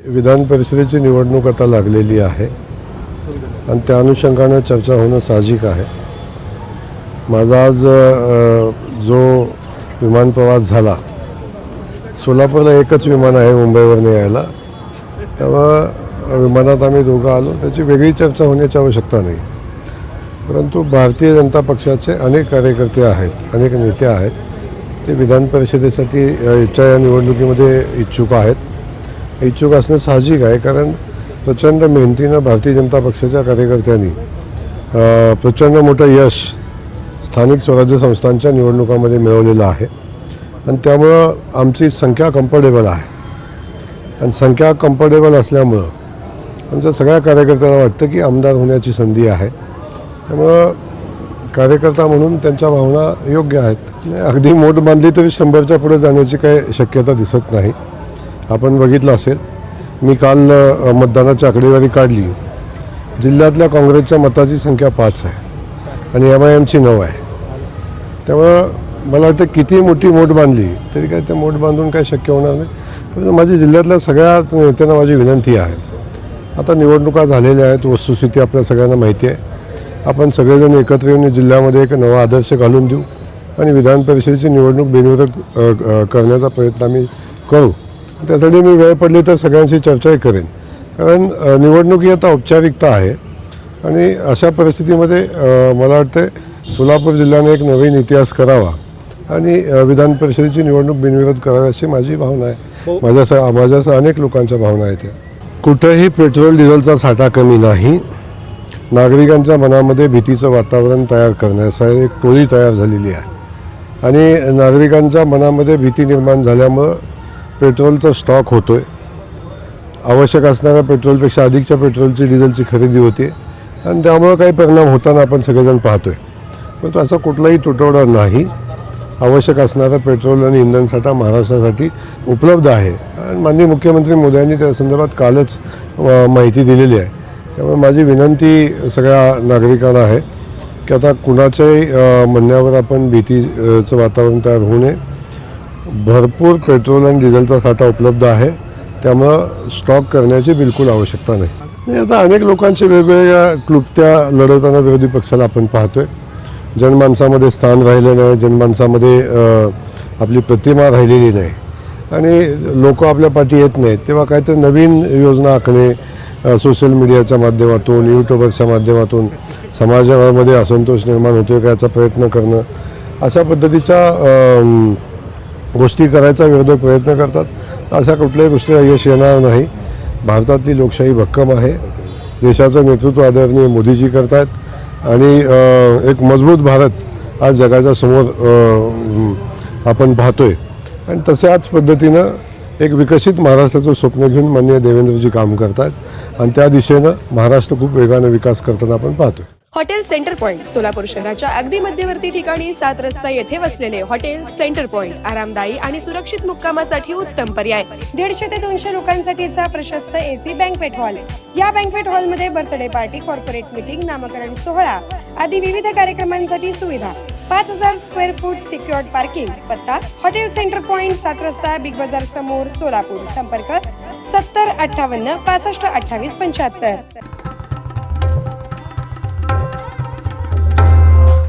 विधान परिषदेची निवडणूक आता लागलेली आहे आणि त्या अनुषंगाने चर्चा होणं साहजिक आहे। माझा आज जो विमान प्रवास झाला, सोलापूरला एकच विमान आहे मुंबईवरून यायला, तेव्हा विमानात आम्ही दोघं आलो, त्याची वेगळी चर्चा होण्याची आवश्यकता नाही। परंतु भारतीय जनता पक्षाचे अनेक कार्यकर्ते आहेत, अनेक नेते आहेत, ते विधान परिषदेसाठी या निवडणुकीमध्ये इच्छुक आहेत। इच्छुक असणं साहजिक आहे, कारण प्रचंड मेहनतीनं भारतीय जनता पक्षाच्या कार्यकर्त्यांनी प्रचंड मोठं यश स्थानिक स्वराज्य संस्थांच्या निवडणुकांमध्ये मिळवलेलं आहे आणि त्यामुळं आमची संख्या कम्फर्टेबल आहे आणि संख्या कम्फर्टेबल असल्यामुळं आमच्या सगळ्या कार्यकर्त्यांना वाटतं की आमदार होण्याची संधी आहे। त्यामुळं कार्यकर्ता म्हणून त्यांच्या भावना योग्य आहेत। अगदी मोठ बांधली तरी 100च्या पुढे जाण्याची काही शक्यता दिसत नाही। आपण बघितलं असेल, मी काल मतदानाची आकडेवारी काढली, जिल्ह्यातल्या काँग्रेसच्या मताची संख्या 5 आहे आणि MIMची 9 आहे। त्यामुळं मला वाटतं किती मोठी मोठ बांधली तरी काय ते मोठ बांधून काही शक्य होणार नाही। पण माझी जिल्ह्यातल्या सगळ्या नेत्यांना माझी विनंती आहे, आता निवडणुका झालेल्या आहेत, वस्तुस्थिती आपल्या सगळ्यांना माहिती आहे, आपण सगळेजण एकत्र येऊन जिल्ह्यामध्ये एक नवा आदर्श घालून देऊ आणि विधान परिषदेची निवडणूक बिनविरोध करण्याचा प्रयत्न आम्ही करू। त्यासाठी मी वेळ पडली तर सगळ्यांशी चर्चाही करेन, कारण निवडणूक ही आता औपचारिकता आहे आणि अशा परिस्थितीमध्ये मला वाटतं सोलापूर जिल्ह्याने एक नवीन इतिहास करावा आणि विधान परिषदेची निवडणूक बिनविरोध करावी अशी माझी भावना आहे। माझ्यासह अनेक लोकांच्या भावना आहेत। कुठेही पेट्रोल डिझेलचा साठा कमी नाही। नागरिकांच्या मनामध्ये भीतीचं वातावरण तयार करण्यासाठी एक टोळी तयार झालेली आहे आणि नागरिकांच्या मनामध्ये भीती निर्माण झाल्यामुळं पेट्रोलचा स्टॉक होतोय। आवश्यक असणाऱ्या पेट्रोलपेक्षा अधिकच्या पेट्रोलची डिझेलची खरेदी होते आणि त्यामुळे काही परिणाम होताना आपण सगळेजण पाहतोय। परंतु असा कुठलाही तुटवडा नाही। आवश्यक असणारा पेट्रोल आणि इंधनसाठा महाराष्ट्रासाठी उपलब्ध आहे आणि माननीय मुख्यमंत्री मोदी यांनी त्या संदर्भात कालच माहिती दिलेली आहे। त्यामुळे माझी विनंती सगळ्या नागरिकांना आहे की आता कुणाच्याही म्हणण्यावर आपण भीतीचं वातावरण तयार होऊ नये। भरपूर पेट्रोल आणि डिझेलचा साठा उपलब्ध आहे, त्यामुळं स्टॉक करण्याची बिलकुल आवश्यकता नाही। आता अनेक लोकांचे वेगवेगळ्या क्लुप्त्या लढवताना विरोधी पक्षाला आपण पाहतोय। जनमानसामध्ये स्थान राहिलं नाही, जनमानसामध्ये आपली प्रतिमा राहिलेली नाही आणि लोक आपल्या पाठी येत नाहीत, तेव्हा काहीतरी नवीन योजना आखणे, सोशल मीडियाच्या माध्यमातून, यूट्यूबरच्या माध्यमातून समाजामध्ये असंतोष निर्माण होतोय का याचा प्रयत्न करणं, अशा पद्धतीच्या गोष्टी करायचा विरोधक प्रयत्न करतात। अशा कुठल्याही गोष्टीला यश येणार नाही। भारतातली लोकशाही भक्कम आहे, देशाचं नेतृत्व आदरणीय मोदीजी करत आहेत आणि एक मजबूत भारत आज जगाच्या समोर आपण पाहतोय आणि तशाच पद्धतीनं एक विकसित महाराष्ट्राचं स्वप्न घेऊन माननीय देवेंद्रजी काम करत आहेत आणि त्या दिशेनं महाराष्ट्र खूप वेगाने विकास करताना आपण पाहतोय। हॉटेल सेंटर पॉइंट सोलापूर शहराच्या अगदी मध्यवर्ती ठिकाणी 7 रस्ता येथे वसलेले हॉटेल सेंटर पॉइंट आरामदायी आणि सुरक्षित मुक्कामासाठी उत्तम पर्याय। 150 ते 200 लोकांसाठीचा प्रशस्त AC बँक्वेट हॉल। या बँक्वेट हॉल मध्ये बर्थडे पार्टी, कॉर्पोरेट मीटिंग, नामकरण सोहळा आदी विविध कार्यक्रमांसाठी सुविधा। 5000 स्क्वेअर फूट सिक्युअर्ड पार्किंग। पत्ता हॉटेल सेंटर पॉइंट 7 रस्ता बिग बाजार समोर सोलापूर। संपर्क 70 58 65 28 75।